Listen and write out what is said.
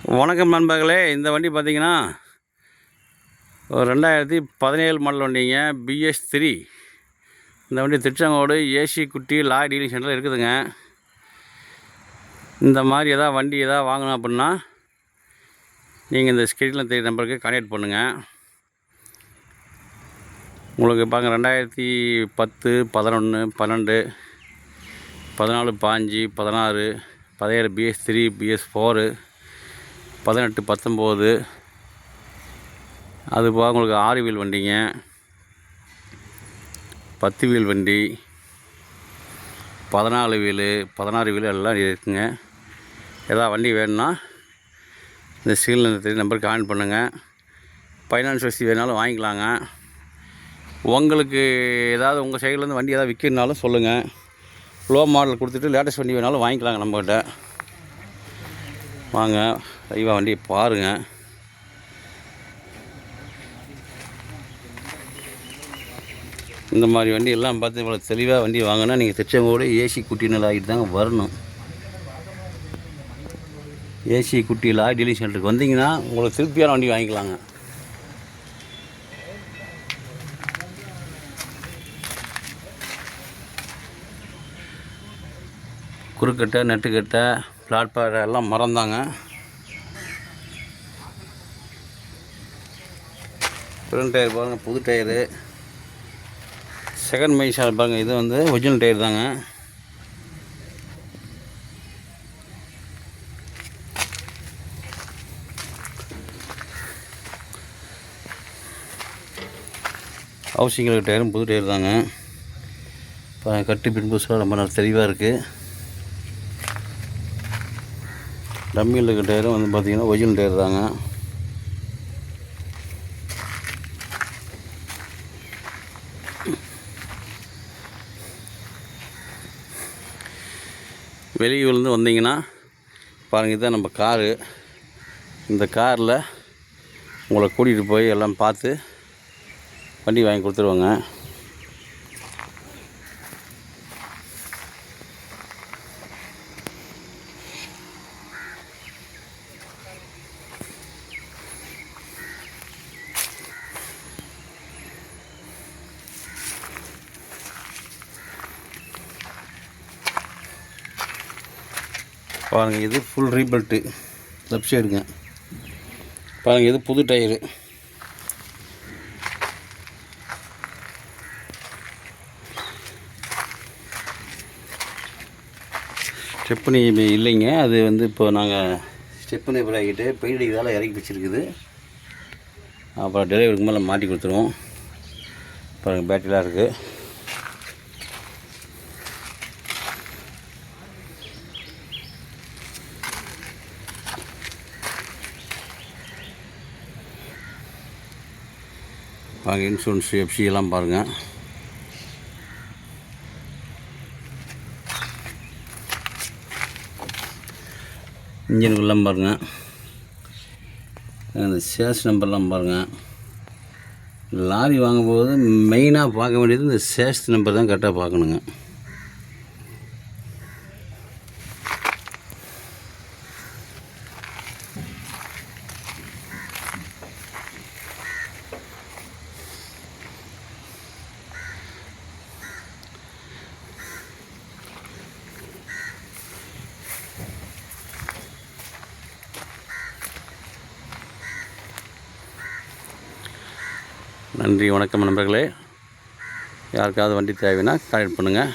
வணக்கம் நண்பர்களே. இந்த வண்டி பார்த்தீங்கன்னா ஒரு 2017 மாடல் வண்டிங்க, BS3. இந்த வண்டி திருச்செங்கோடு ஏசி குட்டி லாரி டீலிங் சென்டரில் இருக்குதுங்க. இந்த மாதிரி எதாவது வண்டி வாங்கணும் அப்படின்னா நீங்கள் இந்த ஸ்க்ரீனில் தெரிய நம்பருக்கு கான்டாக்ட் பண்ணுங்கள். உங்களுக்கு பாருங்க 2010, 11, 12, 14, 15, 16, 17 BS3, BS4, 18, 19, அது போக உங்களுக்கு 6 வீல் வண்டிங்க, 10 வீல் வண்டி, 14 வீலு, 16 வீலு எல்லாம் இருக்குங்க. ஏதாவது வண்டி வேணும்னா இந்த ஸ்க்ரீனில் நம்பருக்கு கான்டாக்ட் பண்ணுங்கள். ஃபைனான்ஸ் வசதி வேணாலும் வாங்கிக்கலாங்க. உங்களுக்கு ஏதாவது உங்கள் சைட்லேருந்து வண்டி ஏதாவது விற்கிறனாலும் சொல்லுங்கள். லோ மாடல் கொடுத்துட்டு லேட்டஸ்ட் வண்டி வேணாலும் வாங்கிக்கலாங்க நம்மக்கிட்ட. வாங்க லைவாக வண்டியை பாருங்கள். இந்த மாதிரி வண்டி எல்லாம் பார்த்து இவ்வளோ தெளிவாக வண்டி வாங்கினா நீங்கள் திருச்செங்கோடு ஏசி குட்டி ஆகிட்டு தாங்க வரணும். ஏசி குட்டி லாரி டீலிங் சென்டருக்கு வந்தீங்கன்னா உங்களுக்கு திருப்தியான வண்டி வாங்கிக்கலாங்க. குறுக்கட்டை, நெட்டுக்கட்டை, பிளாட்பாரை எல்லாம் மறந்தாங்க. ஃப்ரண்ட் டயர் பாருங்கள், புது டயரு. செகண்ட் மைஷால் பாருங்கள், இது வந்து ஒரிஜினல் டயர் தாங்க. ஹவுசிங்களுக்கு டயரும் புது டயர் தாங்க. இப்போ கட்டு பின்புஸ்லாம் ரொம்ப நல்லா தெளிவாக இருக்குது. டம்மியில் இருக்க டயரும் வந்து பார்த்திங்கன்னா ஒரிஜினல் டயர் தாங்க. வெளியூர்லேருந்து வந்தீங்கன்னா பாருங்கள், இதுதான் நம்ம காரு. இந்த காரில் உங்களை கூட்டிகிட்டு போய் எல்லாம் பார்த்து வண்டி வாங்கி கொடுத்துருவாங்க. பாருங்கள், இது ஃபுல் ரீபெல்ட்டு லெஃப்ட் சைடுங்க. பாருங்கள், இது புது டயரு. ஸ்டெப்னி இல்லைங்க, அது வந்து இப்போ நாங்கள் ஸ்டெப்னி ஆகிட்டு பெயிண்ட் அடிக்கிறதால இறக்கி வச்சுருக்குது. அப்புறம் டெலிவரிக்கு மேலே மாட்டி கொடுத்துருவோம். பாருங்கள், பேட்டரிலாம் இருக்குது. பாருங்கள், இன்சூரன்ஸ் எஃப்சி எல்லாம் பாருங்கள். இன்ஜினுக்குள்ளே பாருங்கள், அந்த சேஸ் நம்பர்லாம் பாருங்கள். லாரி வாங்கும்போது மெயினாக பார்க்க வேண்டியது இந்த சேஸ் நம்பர் தான் கரெக்டாக பார்க்கணுங்க. நன்றி, வணக்கம் நண்பர்களே. யாருக்காவது வண்டி தேவைன்னா கான்டாக்ட் பண்ணுங்கள்.